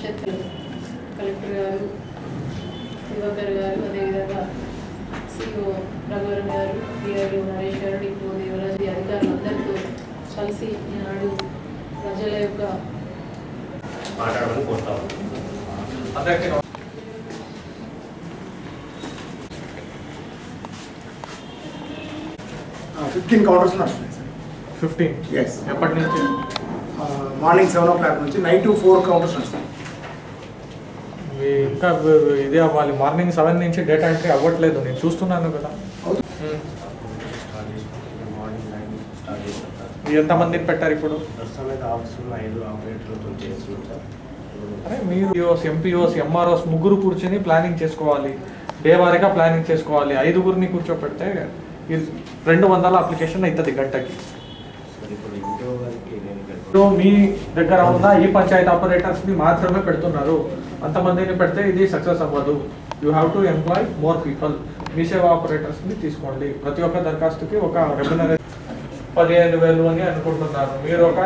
పరిషత్ collector గారు దివాకర్ గారు, అదేవిధంగా సిఓ రఘువరన్ గారు, డిఆర్ఓ నరేష్ గారు, డిపో దేవరాజు అధికారులందరితో కలిసి ఈనాడు ప్రజల యొక్క మాట్లాడమని కోరుతాము. 15 కౌంటర్స్ నడుస్తున్నాయి సార్. 15? ఎస్. ఎప్పటి నుంచి? మార్నింగ్ 7 o'clock నుంచి నైట్ 4 కౌంటర్స్ నడుస్తున్నాయి. ఇంకా ఇదే అవ్వాలి. మార్నింగ్ 7 నుంచి డేటా ఎంట్రీ అవ్వట్లేదు, నేను చూస్తున్నాను కదా. ఎంతమందిని పెట్టారు ఇప్పుడు? అరే మీరు ఎంపీఓస్ ఎంఆర్ఓస్ ముగ్గురు కూర్చొని ప్లానింగ్ చేసుకోవాలి, డే వారీగా ప్లానింగ్ చేసుకోవాలి. 5గురిని కూర్చోపెడితే 200 అప్లికేషన్ అవుతుంది గంటకి. మీ దగ్గర ఉన్న ఈ పంచాయతీ ఆపరేటర్స్ని మాత్రమే పెడుతున్నారు, అంతమందిని పెడితే ఇది సక్సెస్ అవ్వదు. You have to employ more people. మీ సేవా ఆపరేటర్స్ని తీసుకోండి. ప్రతి ఒక్క దరఖాస్తుకి ఒక రెమ్యునరేషన్ 15,000 అని అనుకుంటున్నారు, మీరు ఒక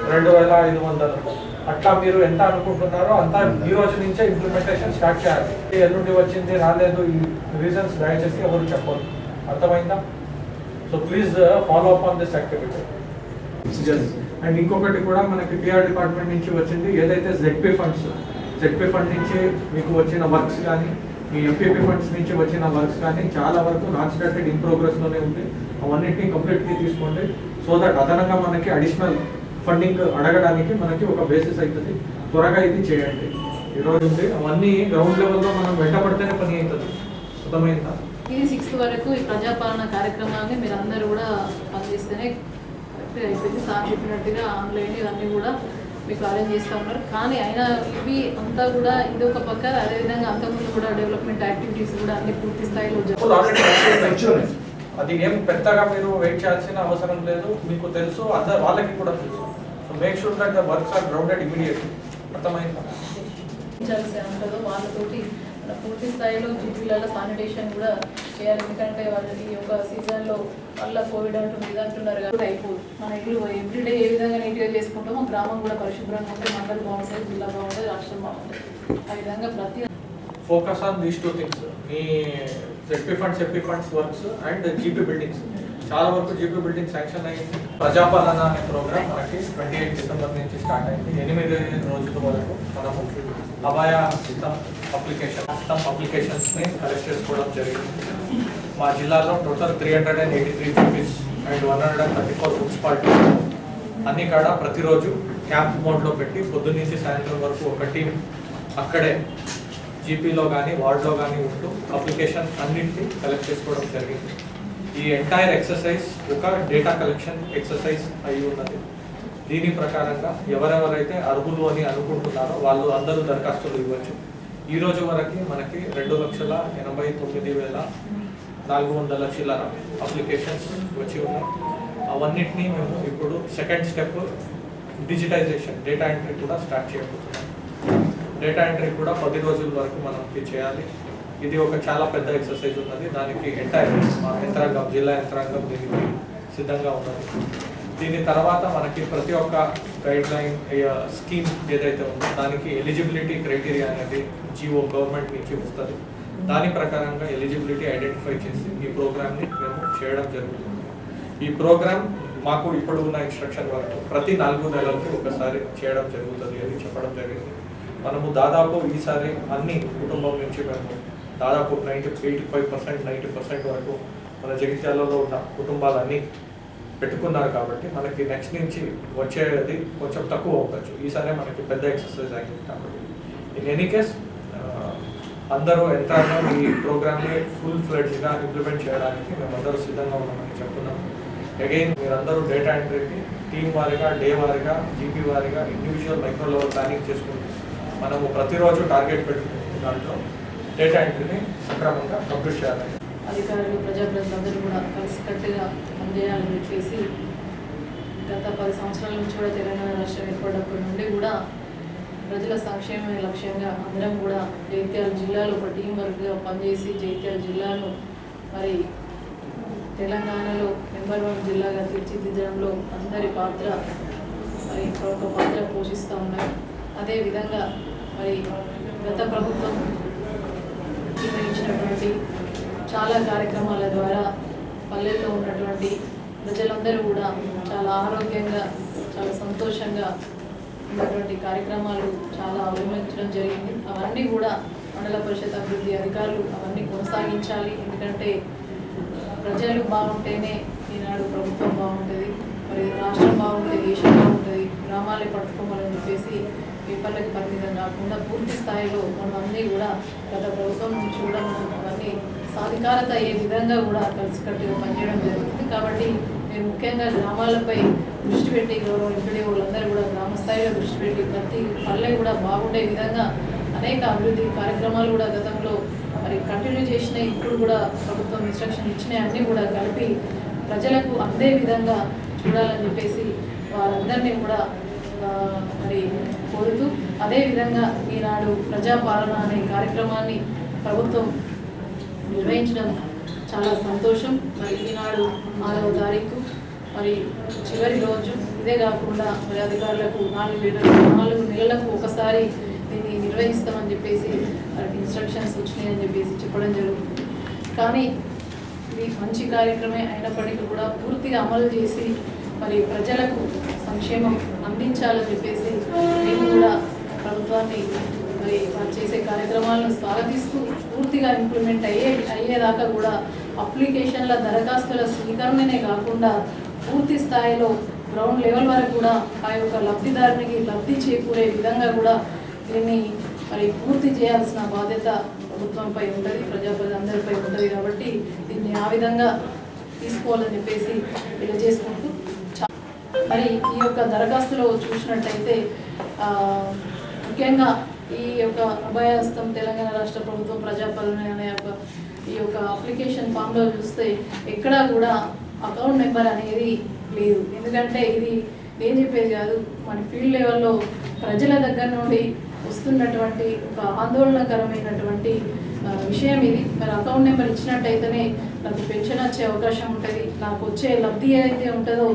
2,500. అట్లా మీరు ఎంత అనుకుంటున్నారో అంతా ఈ రోజు నుంచే ఇంప్లిమెంటేషన్ స్టార్ట్ చేయాలి. ఎల్లుండి వచ్చింది రాలేదు ఈ రీజన్స్ దయచేసి ఎవరు చెప్పరు, అర్థమైందా? So please follow up on this activity. And ఇంకొకటి కూడా మనకి టీఆర్ డిపార్ట్మెంట్ నుంచి వచ్చింది, ఏదైతే జెడ్పీ ఫండ్ నుంచి మీకు వచ్చిన వర్క్స్ కానీ, మీ ఎంపీపీ ఫండ్స్ నుంచి వచ్చిన వర్క్స్ కానీ చాలా వరకు నాట్ స్టార్టెడ్, ఇన్ ప్రోగ్రెస్లోనే ఉంది. అవన్నింటినీ కంప్లీట్లీ తీసుకోండి. సో దట్ అదనంగా మనకి అడిషనల్ ఫండింగ్ అడగడానికి మనకి ఒక బేసిస్ అవుతుంది. త్వరగా ఇది చేయండి. ఈరోజు ఉంది అవన్నీ గ్రౌండ్ లెవెల్లో మనం వెంటబడితేనే పని అవుతుంది, అర్థమైందా? ఇది 6th వరకు ఈ ప్రజాపాలన కార్యక్రమాన్ని మీరు అందరూ కూడా పనిచేస్తేనే కరెక్ట్గా అయిపోయింది. సార్ చెప్పినట్టుగా ఆన్లైన్ ఇవన్నీ కూడా మీకు అరేంజ్ చేస్తూ ఉన్నారు. కానీ అయినా ఇవి అంతా కూడా ఇది ఒక పక్క, అదేవిధంగా అంతకుముందు కూడా డెవలప్మెంట్ యాక్టివిటీస్ కూడా అన్ని పూర్తి స్థాయిలో అది ఏం పెద్దగా మీరు వెయిట్ చేయాల్సిన అవసరం లేదు, మీకు తెలుసు, అందరు వాళ్ళకి కూడా తెలుసు. So make sure that the works are grounded immediately, అర్థమైందా? ఉంటుందో వాళ్ళతోటి పూర్తి స్థాయిలో జిల్లాల శానిటేషన్ కూడా చేయాలి. ఎందుకంటే వాళ్ళకి ఈ యొక్క సీజన్లో వల్ల కోవిడ్ అంటుంది ఇది అంటున్నారు కాబట్టి అయిపోదు. మన ఇల్లు ఎవ్రీడే ఏ విధంగా నీట్గా చేసుకుంటామో గ్రామం కూడా పరిశుభ్రంగా ఉంటే మండలి బాగుంటుంది, జిల్లా బాగుంటుంది, రాష్ట్రం బాగుంటుంది. ఆ విధంగా ప్రతి focus on these 2 things, me ZP funds works and GP buildings. చాలా వరకు జీపీ బిల్డింగ్ శాంక్షన్ అయింది. ప్రజాపాలన అనే ప్రోగ్రామ్ మనకి 28 డిసెంబర్ నుంచి స్టార్ట్ అయింది. 8 రోజుల వరకు మనము అభయ సిస్టమ్ అప్లికేషన్స్ని కలెక్ట్ చేసుకోవడం జరిగింది. మా జిల్లాలో టోటల్ 383 జీపీస్ అండ్ 134 మున్సిపాలిటీస్ అన్ని కాడ ప్రతిరోజు క్యాంప్ మోడ్లో పెట్టి పొద్దున్నేసి సాయంత్రం వరకు ఒక టీం అక్కడే జీపీలో కానీ వార్డులో కానీ ఉంటూ అప్లికేషన్ అన్నింటినీ కలెక్ట్ చేసుకోవడం జరిగింది. ఈ ఎంటైర్ ఎక్సర్సైజ్ ఒక డేటా కలెక్షన్ ఎక్సర్సైజ్ అయి ఉన్నది. దీని ప్రకారంగా ఎవరెవరైతే అర్హులు అని అనుకుంటున్నారో వాళ్ళు అందరూ దరఖాస్తులు ఇవ్వచ్చు. ఈ రోజు వరకు మనకి 2,89,400 చిల్లర అప్లికేషన్స్ వచ్చి ఉన్నాయి. అవన్నిటినీ మేము ఇప్పుడు second step digitisation data entry కూడా స్టార్ట్ చేయబోతున్నాం. డేటా ఎంట్రీ కూడా 10 రోజుల వరకు మనకి చేయాలి. ఇది ఒక చాలా పెద్ద ఎక్సర్సైజ్ ఉన్నది. దానికి ఎంటైర్ మా యంత్రాంగం, జిల్లా యంత్రాంగం దీనికి సిద్ధంగా ఉన్నది. దీని తర్వాత మనకి ప్రతి ఒక్క గైడ్ లైన్ స్కీమ్ ఏదైతే ఉందో దానికి ఎలిజిబిలిటీ క్రైటీరియా అనేది జిఓ గవర్నమెంట్ నుంచి వస్తుంది. దాని ప్రకారంగా ఎలిజిబిలిటీ ఐడెంటిఫై చేసి ఈ ప్రోగ్రామ్ని మేము చేయడం జరుగుతుంది. ఈ ప్రోగ్రామ్ మాకు ఇప్పుడు ఉన్న ఇన్స్ట్రక్షన్ వరకు ప్రతి 4 నెలలకు ఒకసారి చేయడం జరుగుతుంది అని చెప్పడం జరిగింది. మనము దాదాపు ఈసారి అన్ని కుటుంబం నుంచి మేము దాదాపు 85% వరకు మన జగిత్యాలలో ఉన్న కుటుంబాలన్నీ పెట్టుకున్నారు. కాబట్టి మనకి నెక్స్ట్ నుంచి వచ్చేది కొంచెం తక్కువ అవ్వచ్చు. ఈసారి మనకి పెద్ద ఎక్సర్సైజ్ అయింది కాబట్టి ఇన్ ఎనీ కేస్ అందరూ యంత్రాంగం ఈ ప్రోగ్రామ్ని ఫుల్ ఫ్లెడ్జ్గా ఇంప్లిమెంట్ చేయడానికి మేమందరూ సిద్ధంగా ఉన్నామని చెప్తున్నాము. అగైన్ మీరందరూ డేటా ఎంట్రీకి టీం వారీగా, డే వారీగా, జీపీ వారీగా, ఇండివిజువల్ మైక్రో లెవెల్ ప్లానింగ్ చేసుకుంటాం. మనము ప్రతిరోజు టార్గెట్ పెట్టుకునే దాంట్లో డేటా ఎంట్రీని సక్రమంగా కంప్లీట్ చేయాలి. అధికారులు, ప్రజాప్రతినిధులందరూ కూడా కలిసికట్టుగా పనిచేయాలని చెప్పేసి గత 10 సంవత్సరాల నుంచి కూడా తెలంగాణ రాష్ట్రం ఏర్పడినప్పటి నుండి కూడా ప్రజల సంక్షేమమే లక్ష్యంగా అందరం కూడా జగిత్యాల జిల్లాలో ఒక టీం వర్క్గా పనిచేసి జగిత్యాల జిల్లాను మరి తెలంగాణలో నెంబర్ 1 జిల్లాగా తీర్చిదిద్దడంలో అందరి పాత్ర మరి ఒక పాత్ర పోషిస్తూ ఉన్నారు. అదేవిధంగా మరి గత ప్రభుత్వం నిర్వహించినటువంటి చాలా కార్యక్రమాల ద్వారా పల్లెల్లో ఉన్నటువంటి ప్రజలందరూ కూడా చాలా ఆరోగ్యంగా చాలా సంతోషంగా ఉన్నటువంటి కార్యక్రమాలు చాలా అవలంబించడం జరిగింది. అవన్నీ కూడా మండల పరిషత్ అభివృద్ధి అధికారులు అవన్నీ కొనసాగించాలి. ఎందుకంటే ప్రజలు బాగుంటేనే ఈనాడు ప్రభుత్వం బాగుంటుంది, మరి రాష్ట్రం బాగుంటుంది, దేశం బాగుంటుంది, గ్రామాలే పట్టుకోవాలని చెప్పేసి పేపర్లకు పరిమితం కాకుండా పూర్తి స్థాయిలో మనం అన్నీ కూడా గత ప్రభుత్వం నుంచి కూడా మనం అవన్నీ సాధికారత అయ్యే విధంగా కూడా కలిసికట్టుగా పనిచేయడం జరుగుతుంది. కాబట్టి నేను ముఖ్యంగా గ్రామాలపై దృష్టి పెట్టి గౌరవ ఎంపీడీఓలందరూ కూడా గ్రామ స్థాయిలో దృష్టి పెట్టి ప్రతి పల్లె కూడా బాగుండే విధంగా అనేక అభివృద్ధి కార్యక్రమాలు కూడా గతంలో మరి కంటిన్యూ చేసినాయి. ఇప్పుడు కూడా ప్రభుత్వం ఇన్స్ట్రక్షన్ ఇచ్చినాయి, అన్నీ కూడా కలిపి ప్రజలకు అందే విధంగా చూడాలని చెప్పేసి వారందరినీ కూడా మరి కోరుతూ, అదేవిధంగా ఈనాడు ప్రజాపాలన అనే కార్యక్రమాన్ని ప్రభుత్వం నిర్వహించడం చాలా సంతోషం. మరి ఈనాడు 6వ తారీఖు మరి చివరి రోజు. ఇదే కాకుండా మరి అధికారులకు 4 నెలలకు ఒకసారి దీన్ని నిర్వహిస్తామని చెప్పేసి వారికి ఇన్స్ట్రక్షన్స్ వచ్చినాయని చెప్పేసి చెప్పడం జరుగుతుంది. కానీ ఇది మంచి కార్యక్రమే అయినప్పటికీ కూడా పూర్తిగా అమలు చేసి మరి ప్రజలకు సంక్షేమం అందించాలని చెప్పేసి మేము కూడా ప్రభుత్వాన్ని మరి వారు చేసే కార్యక్రమాలను స్వాగతిస్తూ పూర్తిగా ఇంప్లిమెంట్ అయ్యేదాకా కూడా అప్లికేషన్ల దరఖాస్తుల స్వీకరణనే కాకుండా పూర్తి స్థాయిలో గ్రౌండ్ లెవెల్ వరకు కూడా ఆ యొక్క లబ్ధిదారునికి లబ్ధి చేకూరే విధంగా కూడా దీన్ని మరి పూర్తి చేయాల్సిన బాధ్యత ప్రభుత్వంపై ఉంటుంది, ప్రజలందరిపై ఉంటుంది. కాబట్టి దీన్ని ఆ విధంగా తీసుకోవాలని చెప్పేసి తెలియజేసుకుంటూ, మరి ఈ యొక్క దరఖాస్తులో చూసినట్టయితే ముఖ్యంగా ఈ యొక్క అభయహస్తం తెలంగాణ రాష్ట్ర ప్రభుత్వం ప్రజాపాలన అనే ఈ యొక్క అప్లికేషన్ ఫామ్లో చూస్తే ఎక్కడా కూడా అకౌంట్ నెంబర్ అనేది లేదు. ఎందుకంటే ఇది నేను చెప్పేది కాదు, మన ఫీల్డ్ లెవెల్లో ప్రజల దగ్గర నుండి వస్తున్నటువంటి ఒక ఆందోళనకరమైనటువంటి విషయం ఇది. మరి అకౌంట్ నెంబర్ ఇచ్చినట్టయితేనే నాకు పెన్షన్ వచ్చే అవకాశం ఉంటుంది, నాకు వచ్చే లబ్ధి ఏదైతే ఉంటుందో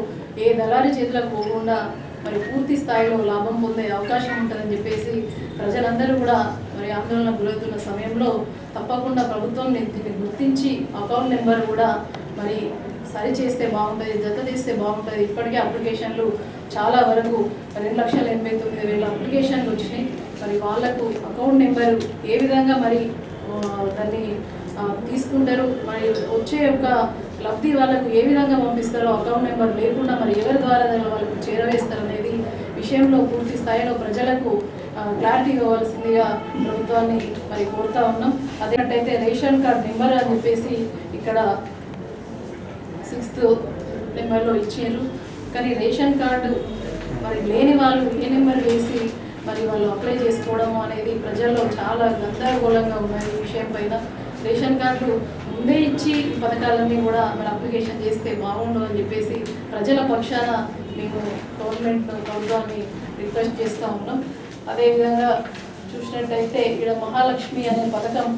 ఏ దళారి చేతులకు పోకుండా మరి పూర్తి స్థాయిలో లాభం పొందే అవకాశం ఉంటుందని చెప్పేసి ప్రజలందరూ కూడా మరి ఆందోళన గురవుతున్న సమయంలో తప్పకుండా ప్రభుత్వం దీన్ని గుర్తించి అకౌంట్ నెంబర్ కూడా మరి సరి చేస్తే బాగుంటుంది, జత చేస్తే బాగుంటుంది. ఇప్పటికే అప్లికేషన్లు చాలా వరకు 2,89,000 అప్లికేషన్లు వచ్చినాయి. మరి వాళ్లకు అకౌంట్ నెంబరు ఏ విధంగా మరి దాన్ని తీసుకుంటారు, మరి వచ్చే యొక్క లబ్ధి వాళ్ళకు ఏ విధంగా పంపిస్తారో అకౌంట్ నెంబర్ లేకుండా మరి ఎవరి ద్వారా వాళ్ళకు చేరవేస్తారు అనేది విషయంలో పూర్తి స్థాయిలో ప్రజలకు క్లారిటీ ఇవ్వవలసిందిగా ప్రభుత్వాన్ని మరి కోరుతా ఉన్నాం. అదేంటైతే రేషన్ కార్డ్ నెంబర్ అని చెప్పేసి ఇక్కడ 6th నెంబర్లో ఇచ్చారు. కానీ రేషన్ కార్డు మరి లేని వాళ్ళు ఏ నెంబర్ వేసి మరి వాళ్ళు అప్లై చేసుకోవడం అనేది ప్రజల్లో చాలా గందరగోళంగా ఉన్నాయి. ఈ విషయం పైన రేషన్ కార్డు ముందే ఇచ్చి ఈ పథకాలన్నీ కూడా మరి అప్లికేషన్ చేస్తే బాగుండు అని చెప్పేసి ప్రజల పక్షాన మేము ప్రభుత్వాన్ని రిక్వెస్ట్ చేస్తూ ఉన్నాం. అదేవిధంగా చూసినట్టయితే ఇక్కడ మహాలక్ష్మి అనే పథకం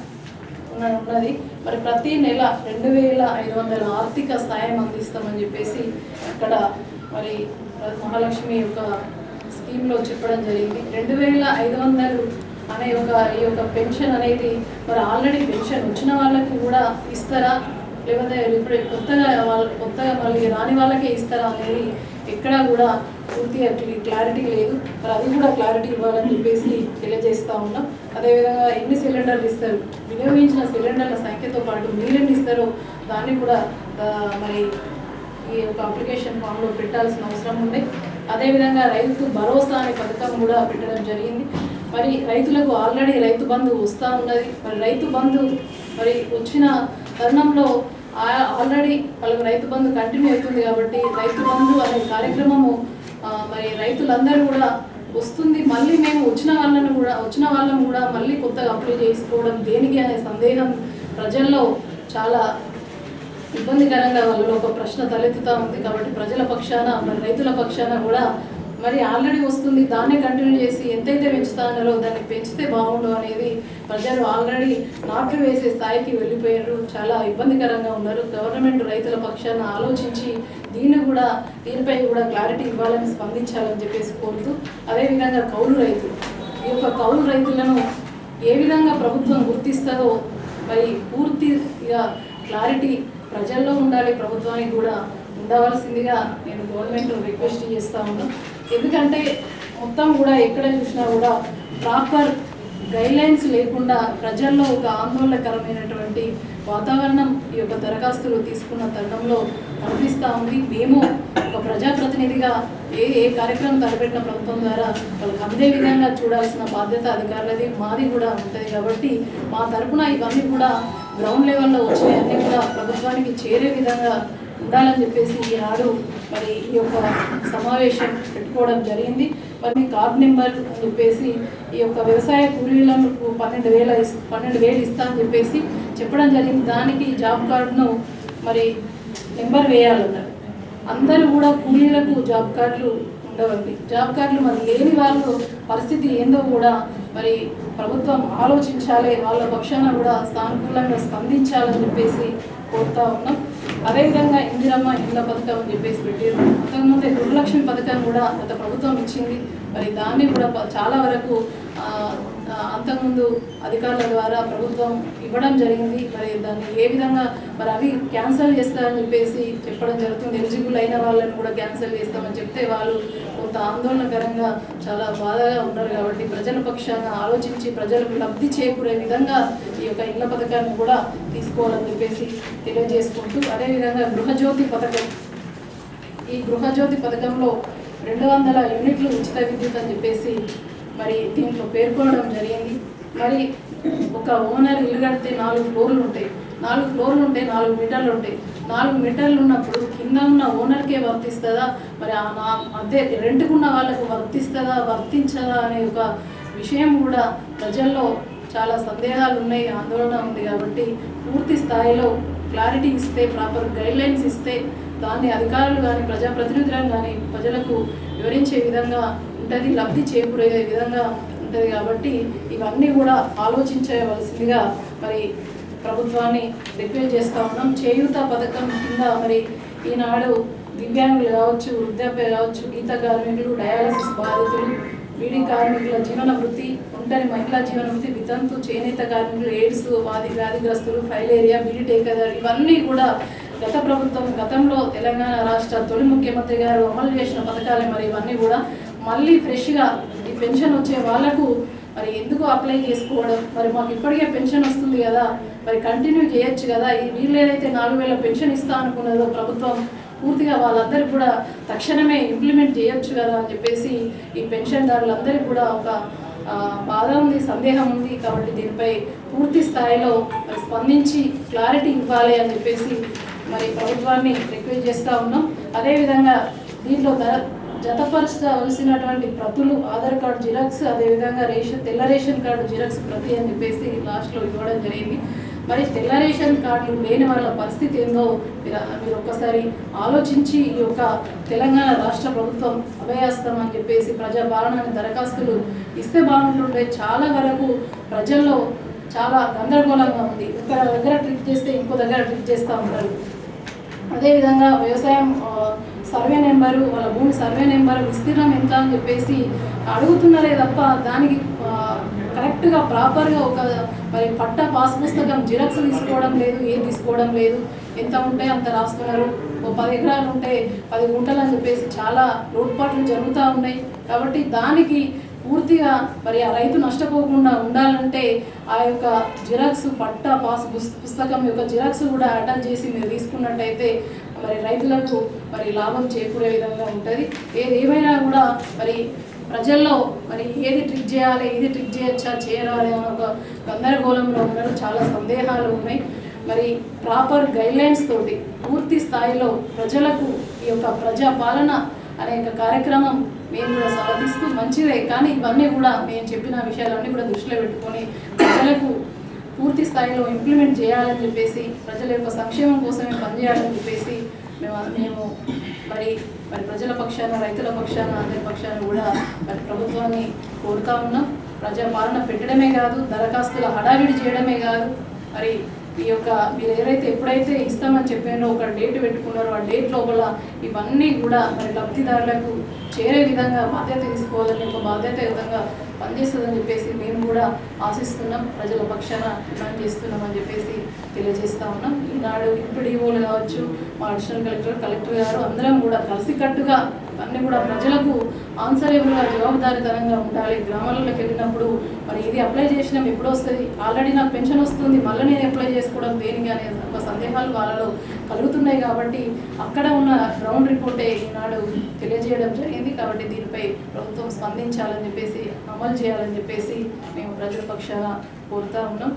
ఉన్నది. మరి ప్రతి నెల 2,500 ఆర్థిక సాయం అందిస్తామని చెప్పేసి ఇక్కడ మరి మహాలక్ష్మి యొక్క స్కీమ్లో చెప్పడం జరిగింది. 2,500 అనే ఈ యొక్క పెన్షన్ అనేది మరి ఆల్రెడీ పెన్షన్ వచ్చిన వాళ్ళకి కూడా ఇస్తారా, లేకపోతే ఇప్పుడు కొత్తగా మళ్ళీ రాని వాళ్ళకే ఇస్తారా అనేది ఎక్కడా కూడా పూర్తిగా క్లారిటీ లేదు. మరి అది కూడా క్లారిటీ ఇవ్వాలని చెప్పేసి తెలియజేస్తూ ఉన్నాం. అదేవిధంగా ఎన్ని సిలిండర్లు ఇస్తారు, వినియోగించిన సిలిండర్ల సంఖ్యతో పాటు మీరెన్ని ఇస్తారో దాన్ని కూడా మరి ఈ యొక్క అప్లికేషన్ ఫామ్లో పెట్టాల్సిన అవసరం ఉంది. అదేవిధంగా రైతు భరోసా అనే పథకం కూడా పెట్టడం జరిగింది. మరి రైతులకు ఆల్రెడీ రైతు బంధు వస్తూ ఉన్నది. మరి రైతు బంధు మరి వచ్చిన తరుణంలో ఆల్రెడీ వాళ్ళకు రైతు బంధు కంటిన్యూ అవుతుంది. కాబట్టి రైతు బంధు అనే కార్యక్రమము మరి రైతులందరూ కూడా వస్తుంది. మళ్ళీ మేము వచ్చిన వాళ్ళను కూడా మళ్ళీ కొత్తగా అప్లై చేసుకోవడం దేనికి అనే సందేహం ప్రజల్లో చాలా ఇబ్బందికరంగా వాళ్ళలో ఒక ప్రశ్న తలెత్తుతూ ఉంది. కాబట్టి ప్రజల పక్షాన మరి రైతుల పక్షాన కూడా మరి ఆల్రెడీ వస్తుంది దాన్నే కంటిన్యూ చేసి ఎంతైతే పెంచుతానో దాన్ని పెంచితే బాగుండు అనేది ప్రజలు ఆల్రెడీ నాట్లు వేసే స్థాయికి వెళ్ళిపోయారు. చాలా ఇబ్బందికరంగా ఉన్నారు. గవర్నమెంట్ రైతుల పక్షాన ఆలోచించి దీనిపై కూడా క్లారిటీ ఇవ్వాలని స్పందించాలని చెప్పేసి కోరుతూ, అదేవిధంగా కౌలు రైతులు యొక్క కౌలు రైతులను ఏ విధంగా ప్రభుత్వం గుర్తిస్తుందో మరి పూర్తిగా క్లారిటీ ప్రజల్లో ఉండాలి, ప్రభుత్వానికి కూడా ఉండవలసిందిగా నేను గవర్నమెంట్ రిక్వెస్ట్ చేస్తూ ఉన్నాను. ఎందుకంటే మొత్తం కూడా ఎక్కడ చూసినా కూడా ప్రాపర్ గైడ్లైన్స్ లేకుండా ప్రజల్లో ఒక ఆందోళనకరమైనటువంటి వాతావరణం ఈ యొక్క దరఖాస్తులు తీసుకున్న తరుణంలో కనిపిస్తూ ఉంది. మేము ఒక ప్రజాప్రతినిధిగా ఏ కార్యక్రమం తలపెట్టిన ప్రభుత్వం ద్వారా వాళ్ళకి అందే విధంగా చూడాల్సిన బాధ్యత అధికారులది, మాది కూడా ఉంటుంది. కాబట్టి మా తరఫున ఇవన్నీ కూడా గ్రౌండ్ లెవెల్లో వచ్చినాయి అన్నీ కూడా ప్రభుత్వానికి చేరే విధంగా ఉండాలని చెప్పేసి ఈనాడు మరి ఈ యొక్క సమావేశం పెట్టుకోవడం జరిగింది. మరి కార్డ్ నెంబర్ అని చెప్పేసి ఈ యొక్క వ్యవసాయ కూలీలకు 12,000 ఇస్తా అని చెప్పేసి చెప్పడం జరిగింది. దానికి జాబ్ కార్డును మరి నెంబర్ వేయాలన్నారు. అందరూ కూడా కూలీలకు జాబ్ కార్డులు ఉండవండి. జాబ్ కార్డులు మరి లేని వాళ్ళు పరిస్థితి ఏందో కూడా మరి ప్రభుత్వం ఆలోచించాలి, వాళ్ళ పక్షాన కూడా సానుకూలంగా స్పందించాలని చెప్పేసి కోరుతా ఉన్నాం. అదేవిధంగా ఇందిరమ్మ ఇళ్ళ పథకం అని చెప్పేసి పెట్టారు. అంతకుముందే గృహలక్ష్మి పథకం కూడా గత ప్రభుత్వం ఇచ్చింది. మరి దాన్ని కూడా చాలా వరకు అంతకుముందు అధికారుల ద్వారా ప్రభుత్వం ఇవ్వడం జరిగింది. మరి దాన్ని ఏ విధంగా మరి అవి క్యాన్సిల్ చేస్తారని చెప్పేసి చెప్పడం జరుగుతుంది. ఎలిజిబుల్ అయిన వాళ్ళని కూడా క్యాన్సిల్ చేస్తామని చెప్తే వాళ్ళు కొంత ఆందోళనకరంగా చాలా బాధగా ఉన్నారు. కాబట్టి ప్రజల పక్షాన ఆలోచించి ప్రజలకు లబ్ధి చేకూరే విధంగా ఈ యొక్క ఇళ్ల పథకాన్ని కూడా తీసుకోవాలని చెప్పేసి తెలియజేసుకుంటూ, అదేవిధంగా గృహజ్యోతి పథకం, ఈ గృహజ్యోతి పథకంలో 200 యూనిట్లు ఉచిత విద్యుత్ అని చెప్పేసి మరి దీంట్లో పేర్కొనడం జరిగింది. మరి ఒక ఓనర్ ఇల్లు కడితే 4 ఫ్లోర్లు ఉంటాయి. 4 ఫ్లోర్లు ఉంటే 4 మీటర్లు ఉంటాయి. 4 మీటర్లు ఉన్నప్పుడు కింద ఉన్న ఓనర్కే వర్తిస్తుందా, మరి అదే రెంట్కున్న వాళ్ళకు వర్తించదా అనే ఒక విషయం కూడా ప్రజల్లో చాలా సందేహాలు ఉన్నాయి, ఆందోళన ఉంది. కాబట్టి పూర్తి స్థాయిలో క్లారిటీ ఇస్తే, ప్రాపర్ గైడ్లైన్స్ ఇస్తే దాన్ని అధికారులు కానీ ప్రజాప్రతినిధులను కానీ ప్రజలకు వివరించే విధంగా ఉంటుంది, లబ్ధి చేకూరే విధంగా ఉంటుంది. కాబట్టి ఇవన్నీ కూడా ఆలోచించవలసిందిగా మరి ప్రభుత్వాన్ని రిక్వెస్ట్ చేస్తూ ఉన్నాం. చేయూత పథకం కింద మరి ఈనాడు దివ్యాంగులు కావచ్చు, వృద్ధాప్య కావచ్చు, గీత కార్మికులు, డయాలసిస్ బాధితులు, బీడీ కార్మికుల జీవన వృత్తి, ఒంటరి మహిళా జీవన వృత్తి, వితంతు, చేనేత కార్మికులు, ఎయిడ్స్ వ్యాధిగ్రస్తులు, ఫైలేరియా, బీడీ టేకదారు, ఇవన్నీ కూడా గత ప్రభుత్వం గతంలో తెలంగాణ రాష్ట్ర తొలి ముఖ్యమంత్రి గారు అమలు చేసిన పథకాలే. మరి ఇవన్నీ కూడా మళ్ళీ ఫ్రెష్గా ఈ పెన్షన్ వచ్చే వాళ్లకు మరి ఎందుకు అప్లై చేసుకోవడం, మరి మాకు ఇప్పటికే పెన్షన్ వస్తుంది కదా, మరి కంటిన్యూ చేయొచ్చు కదా, ఈ వీళ్ళు ఏదైతే 4,000 పెన్షన్ ఇస్తా అనుకున్నదో ప్రభుత్వం పూర్తిగా వాళ్ళందరికీ కూడా తక్షణమే ఇంప్లిమెంట్ చేయొచ్చు కదా అని చెప్పేసి ఈ పెన్షన్దారులందరికీ కూడా ఒక బాధ ఉంది, సందేహం ఉంది. కాబట్టి దీనిపై పూర్తి స్థాయిలో స్పందించి క్లారిటీ ఇవ్వాలి అని చెప్పేసి మరి ప్రభుత్వాన్ని రిక్వెస్ట్ చేస్తూ ఉన్నాం. అదేవిధంగా దీంట్లో జతపరచవలసినటువంటి ప్రతులు, ఆధార్ కార్డు జిరాక్స్, అదేవిధంగా తెల్ల రేషన్ కార్డు జిరాక్స్ ప్రతి అని చెప్పేసి లాస్ట్లో ఇవ్వడం జరిగింది. మరి తెల్ల రేషన్ కార్డులు లేని వాళ్ళ పరిస్థితి ఏందో మీరు ఒక్కసారి ఆలోచించి ఈ యొక్క తెలంగాణ రాష్ట్ర ప్రభుత్వం అభయహస్తం అని చెప్పేసి ప్రజాపాలన దరఖాస్తులు ఇస్తే బాగుంటుండే. చాలా వరకు ప్రజల్లో చాలా గందరగోళంగా ఉంది. ఒక దగ్గర ట్రిక్ చేస్తే ఇంకో దగ్గర ట్రిక్ చేస్తూ ఉంటారు. అదేవిధంగా వ్యవసాయం సర్వే నెంబరు, వాళ్ళ భూమి సర్వే నెంబరు, విస్తీర్ణం ఎంత అని చెప్పేసి అడుగుతున్నారే తప్ప దానికి కరెక్ట్గా ప్రాపర్గా ఒక మరి పట్టా పాస్ పుస్తకం జిరాక్స్ తీసుకోవడం లేదు, ఏది తీసుకోవడం లేదు. ఎంత ఉంటే అంత రాస్తున్నారు. 10 ఎకరాలు ఉంటే 10 గుంటలు అని చెప్పేసి చాలా లోటుపాట్లు జరుగుతూ ఉన్నాయి. కాబట్టి దానికి పూర్తిగా మరి ఆ రైతు నష్టపోకుండా ఉండాలంటే ఆ యొక్క జిరాక్స్ పట్టా పాస్ పుస్తకం యొక్క జిరాక్స్ కూడా అటాచ్ చేసి మీరు తీసుకున్నట్టయితే మరి రైతులకు మరి లాభం చేకూరే విధంగా ఉంటుంది. ఏమైనా కూడా మరి ప్రజల్లో మరి ఏది ట్రిక్ చేయాలి, ఏది ట్రిక్ చేయొచ్చా, చేయాలి అనే ఒక గందరగోళంలో ఉన్నారు. చాలా సందేహాలు ఉన్నాయి. మరి ప్రాపర్ గైడ్లైన్స్ తోటి పూర్తి స్థాయిలో ప్రజలకు ఈ యొక్క ప్రజాపాలన అనే కార్యక్రమం మేము కూడా స్వాగతిస్తూ మంచిదే. కానీ ఇవన్నీ కూడా మేము చెప్పిన విషయాలన్నీ కూడా దృష్టిలో పెట్టుకొని ప్రజలకు పూర్తి స్థాయిలో ఇంప్లిమెంట్ చేయాలని చెప్పేసి, ప్రజల యొక్క సంక్షేమం కోసమే పనిచేయాలని చెప్పేసి మేము మరి ప్రజల పక్షాన, రైతుల పక్షాన, అందరి పక్షాన కూడా మరి ప్రభుత్వాన్ని కోరుతా ఉన్నాం. ప్రజాపాలన పెట్టడమే కాదు, దరఖాస్తుల హడావిడి చేయడమే కాదు, మరి ఈ యొక్క మీరు ఏదైతే ఎప్పుడైతే ఇస్తామని చెప్పారో ఒక డేట్ పెట్టుకున్నారో ఆ డేట్ లోపల ఇవన్నీ కూడా మరి లబ్ధిదారులకు చేరే విధంగా బాధ్యత తీసుకోవాలని ఒక బాధ్యతాయుతంగా పనిచేస్తుందని చెప్పేసి మేము కూడా ఆశిస్తున్నాం. ప్రజల పక్షాన డిమాండ్ చేస్తున్నామని చెప్పేసి తెలియజేస్తా ఉన్నాం. ఈనాడు ఎంపీడీఓలు కావచ్చు, మా అడిషనల్ కలెక్టర్ గారు అందరం కూడా కలిసికట్టుగా అన్నీ కూడా ప్రజలకు ఆన్సరేబుల్గా జవాబుదారీతనంగా ఉండాలి. గ్రామాలకు వెళ్ళినప్పుడు మరి ఇది అప్లై చేసినాం ఎప్పుడు వస్తుంది, ఆల్రెడీ నాకు పెన్షన్ వస్తుంది, మళ్ళీ నేను అప్లై చేసుకోవడం దేనికి అనే ఒక సందేహాలు వాళ్ళలో కలుగుతున్నాయి. కాబట్టి అక్కడ ఉన్న గ్రౌండ్ రిపోర్టే ఈనాడు తెలియజేయడం జరిగింది. కాబట్టి దీనిపై ప్రభుత్వం స్పందించాలని చెప్పేసి, అమలు చేయాలని చెప్పేసి మేము ప్రజల పక్షాన కోరుతా ఉన్నాం.